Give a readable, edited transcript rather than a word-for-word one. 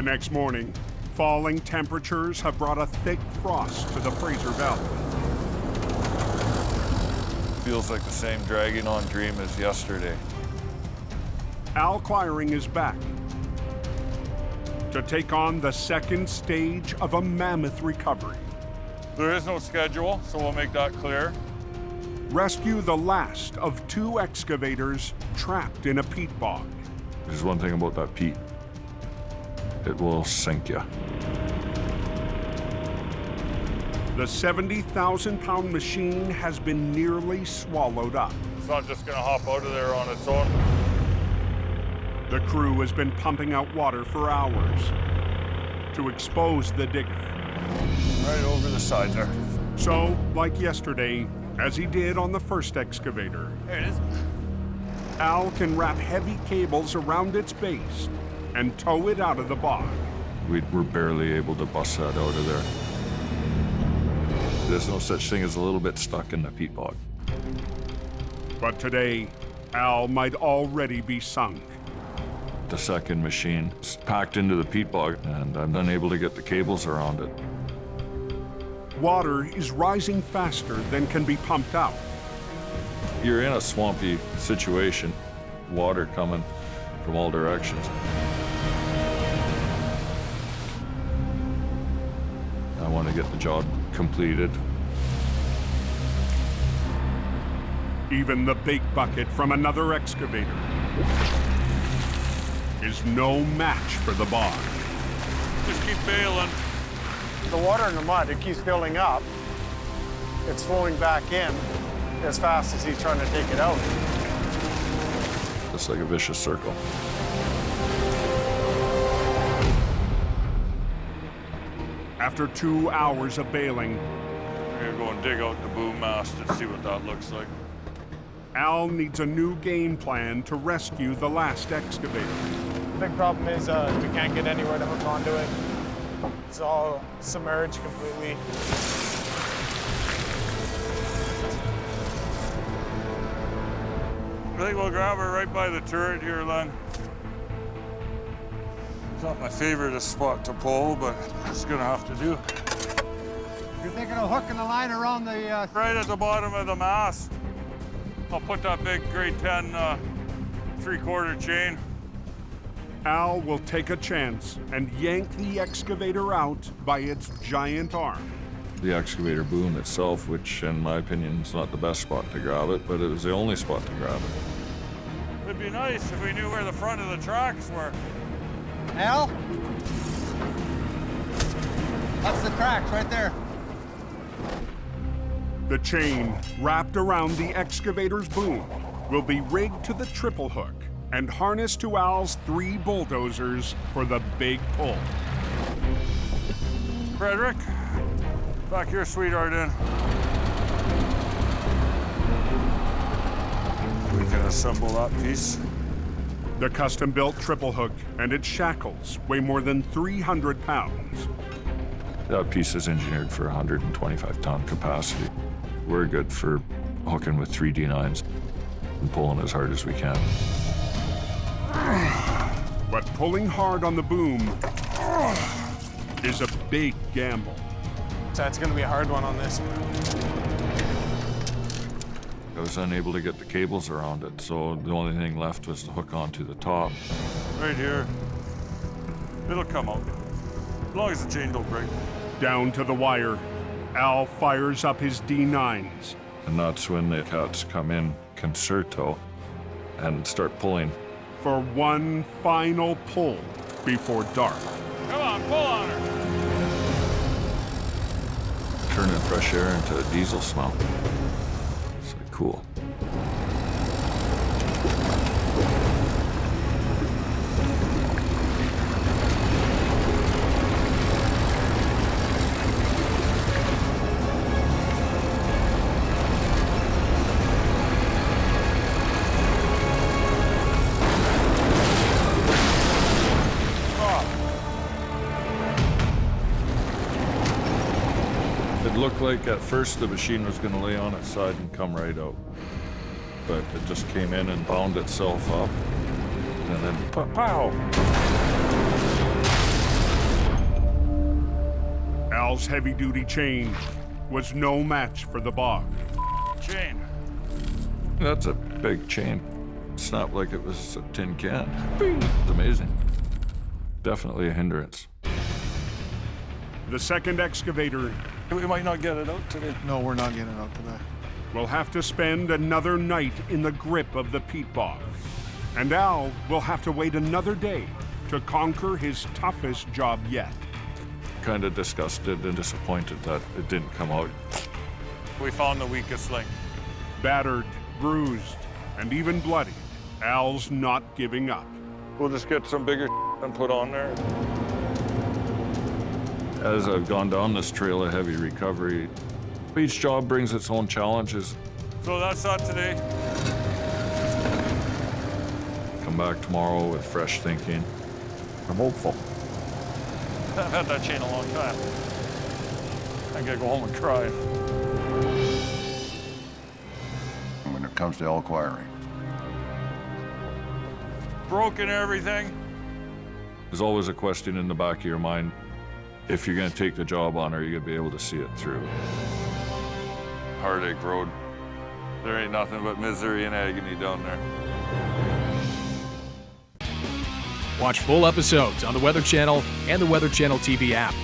next morning, falling temperatures have brought a thick frost to the Fraser Valley. Feels like the same dragging on dream as yesterday. Al Quiring is back to take on the second stage of a mammoth recovery. There is no schedule, so we'll make that clear. Rescue the last of 2 excavators trapped in a peat bog. There's one thing about that peat. It will sink you. The 70,000-pound machine has been nearly swallowed up. It's not just gonna hop out of there on its own. The crew has been pumping out water for hours to expose the digger. Right over the side there. So, like yesterday, as he did on the first excavator, There it is. Al can wrap heavy cables around its base and tow it out of the bog. We were barely able to bust that out of there. There's no such thing as a little bit stuck in the peat bog. But today, Al might already be sunk. The second machine is packed into the peat bog, and I'm unable to get the cables around it. Water is rising faster than can be pumped out. You're in a swampy situation, water coming from all directions. I want to get the job completed. Even the big bucket from another excavator is no match for the bog. Just keep bailing. The water in the mud, it keeps building up. It's flowing back in as fast as he's trying to take it out. It's like a vicious circle. After 2 hours of bailing, We're gonna go and dig out the boom mast and see what that looks like. Al needs a new game plan to rescue the last excavator. The big problem is we can't get anywhere to hook onto it. It's all submerged completely. I think we'll grab her right by the turret here, Len. It's not my favorite spot to pull, but it's gonna have to do. You're thinking of hooking the line around the... Right at the bottom of the mast. I'll put that big grade 10 3/4 chain. Al will take a chance and yank the excavator out by its giant arm. The excavator boom itself, which in my opinion is not the best spot to grab it, but it was the only spot to grab it. It'd be nice if we knew where the front of the tracks were. Al? That's the tracks right there. The chain wrapped around the excavator's boom will be rigged to the triple hook and harnessed to Al's 3 bulldozers for the big pull. Frederick, back your sweetheart in. We can assemble that piece. The custom-built triple hook and its shackles weigh more than 300 pounds. That piece is engineered for 125-ton capacity. We're good for hooking with 3 D9s and pulling as hard as we can. But pulling hard on the boom is a big gamble. So it's gonna be a hard one on this. I was unable to get the cables around it, so the only thing left was to hook onto the top. Right here. It'll come out. As long as the chain don't break. Down to the wire, Al fires up his D9s. And that's when the cats come in concerto and start pulling. For one final pull before dark. Come on, pull on her. Turning fresh air into a diesel smell. It's like cool. It looked like at first the machine was going to lay on its side and come right out. But it just came in and bound itself up. And then pow! Al's heavy-duty chain was no match for the Bog. Chain. That's a big chain. Snapped like it was a tin can. It's amazing. Definitely a hindrance. The second excavator We might not get it out today. No, we're not getting it out today. will have to spend another night in the grip of the Peat Bog. And Al will have to wait another day to conquer his toughest job yet. Kind of disgusted and disappointed that it didn't come out. We found the weakest link. Battered, bruised, and even bloody, Al's not giving up. We'll just get some bigger and put on there. As I've gone down this trail of heavy recovery, each job brings its own challenges. So that's that today. Come back tomorrow with fresh thinking. I'm hopeful. I've had that chain a long time. I gotta go home and cry. When it comes to elk quiring. Broken everything. There's always a question in the back of your mind. If you're gonna take the job on, are you gonna be able to see it through? Heartache Road. There ain't nothing but misery and agony down there. Watch full episodes on the Weather Channel and the Weather Channel TV app.